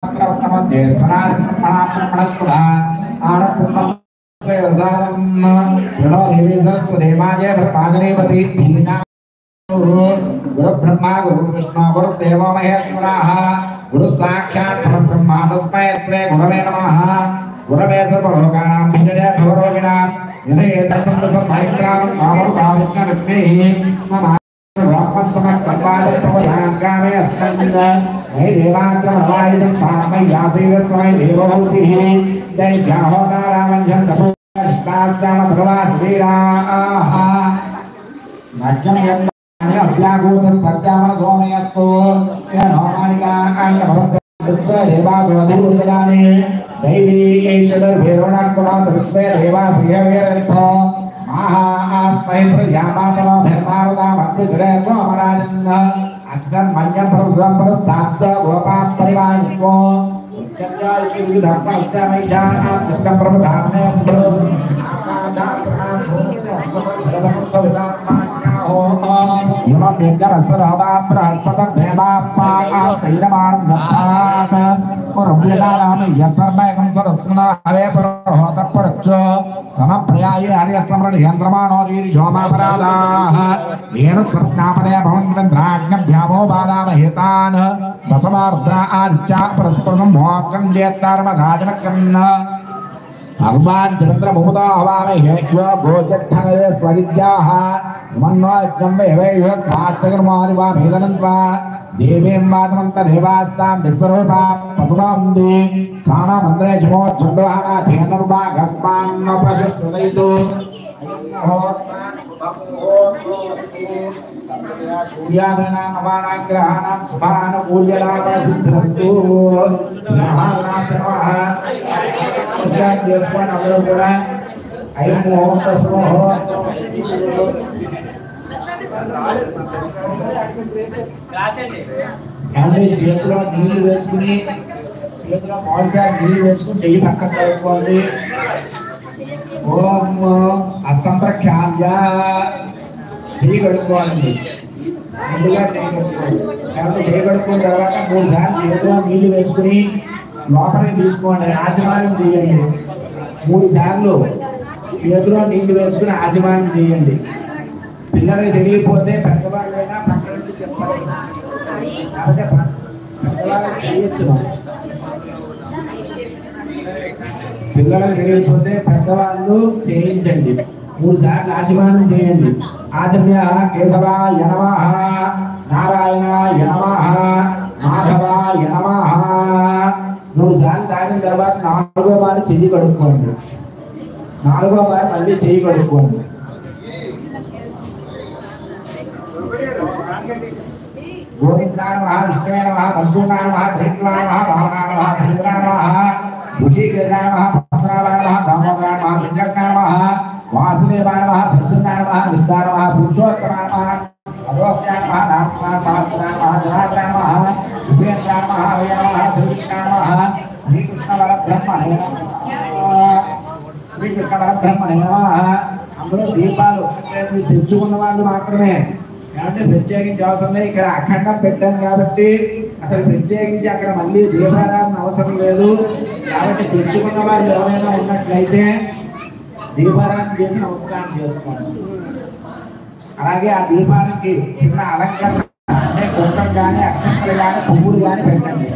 गुरु ब्रह्मा गुरु विष्णु गुरु देवो महेश्वरः गुरु साक्षात् परब्रह्म तस्मै श्री गुरवे नमः। गुरवे सर्वलोकानां विजये भवरोगिणां निधये सर्वसंभैत्रां भावसाविष्णविघ्नैः मम वाक्पस्तमकल्पादिप्रवयाङ्गामे अस्मन् मयि देवाग्रमवायुधं पामय्यासीवस्मै देवभूतिः दैत्याहोतारामञ्जन् तपोष्टास्याम भगवान् श्रीराः मध्यं यत् अभ्यागूत सत्यामन सोमयत्तो नवमानिका आंगभरत विश्व देवासवधूर्गदानि दैवी ऐषडर भैरवणा कुलां विश्व देवासयवेरथ महा आस्मै प्रयामातनो भैरमारदा मत्विजरे सोमराजन् अग्नं मन्यं प्रभुरं प्रस्ताप्त गोपां परिवारिष्वो उच्चत्याय विधर्मस्यामैषा नित्यं प्रभुधामने यमं यज्ञमस्वरवा बृहस्पतिं देवाप्पायैरमाणं दत्तात् पुरव्यदानामि यस्सर्वैकं सदस्सुना हवे परहोतपरच्चो समप्रयाये हर्यसमृद्ध्यन्द्रमाणोरीर्जोमापराधाः येन सर्वनामने भवन्वेन्द्राज्ञभ्यामो बालामहेतान् दशमार्द्रा आर्चा परस्परं मोक्षं जेत्तार्मराजनकन् अर्वान् चन्द्रभूता हवामहे यो गोजत्थनरे स्वविद्याः मन्नो यज्ञं वैवेह सात्सगर्मारिवा भेदनन्त्वा देवीं वादमन्तदेवास्तां विश्वरूपा पशुवान्दी साणामन्त्रे शमो चण्डवाना धेनुर्वाघस्मान्नपशुश्रुतैतु सूर्यादीनां नवानाग्रहाणां शुभानुकूल्यलाभसिद्धिरस्तु చేతిలో నీళ్లు వేసుకుని చేతిలో మామిడికాయ నీళ్లు వేసుకుని చెయ్యి పక్కన కలుపుకోండి. ఓం హస్తం ప్రక్షాళ్య చెయ్యి కడుక్కోవాలండి. ముందుగా చెయ్యి కడుక్కోండి. కాబట్టి చెయ్యి కడుక్కున్న తర్వాత 3 సార్లు చేతిలో నీళ్లు వేసుకుని లోపలికి తీసుకోండి. ఆచమానం తీయండి. 3 సార్లు చేతిలో నీళ్లు వేసుకుని ఆచమానం తీయండి. పిల్లలకి తెలియకపోతే పెద్దవాళ్ళైనా పక్కన నుంచి చెప్పండి. కాబట్టి పెద్దవాళ్ళకి చేయొచ్చు. పిల్లలకు తెలియకపోతే పెద్దవాళ్ళు చేయించండి. 3 సార్లు ఆచమానం చేయండి. ఆచమ్య కేశవాయ నమః, నారాయణాయ నమః, మాధవాయ నమః. 3 సార్లు తాగిన తర్వాత 4వ మారు చెయ్యి కడుక్కోండి. 4వ మారు మళ్ళీ చెయ్యి కడుక్కోండి. గోవిందాయ నమః, విష్ణువే నమః, వసుదేవాయ నమః, ధైర్యాయ నమః, భావనాయ నమః, సముద్రాయ నమః, ఋషికేశాయ నమః, పద్మనాభాయ నమః, దామోదరాయ నమః, సంకర్షణాయ నమః, వాసుదేవాయ నమః, ప్రద్యుమ్నాయ నమః, విద్యాయ నమః, పురుషోత్తమాయ నమః, అలోక్యాయ నమః, నారాయణాయ నమః, జనార్దనాయ నమః, ఉపేంద్రాయ నమః, హరయ నమః, శ్రీకృష్ణాయ నమః, శ్రీకృష్ణ పరబ్రహ్మణే నమః, శ్రీకృష్ణ పరబ్రహ్మణే నమః. అందులో దీపాలు తెచ్చుకున్న వాళ్ళు మాత్రమే, కాబట్టి ప్రత్యేకించి అవసరం లేదు. ఇక్కడ అఖండం పెట్టాం కాబట్టి అసలు ప్రత్యేకించి అక్కడ మళ్ళీ దీపారాధన అవసరం లేదు. కాబట్టి తెచ్చుకున్న వాళ్ళు ఎవరైనా ఉన్నట్లయితే దీపారాధన చేసి నమస్కారం చేసుకోండి. అలాగే ఆ దీపానికి చిన్న అలంకరణ అంటే కుంకం కానీ అక్షంతలు కానీ పువ్వులు కానీ పెట్టండి.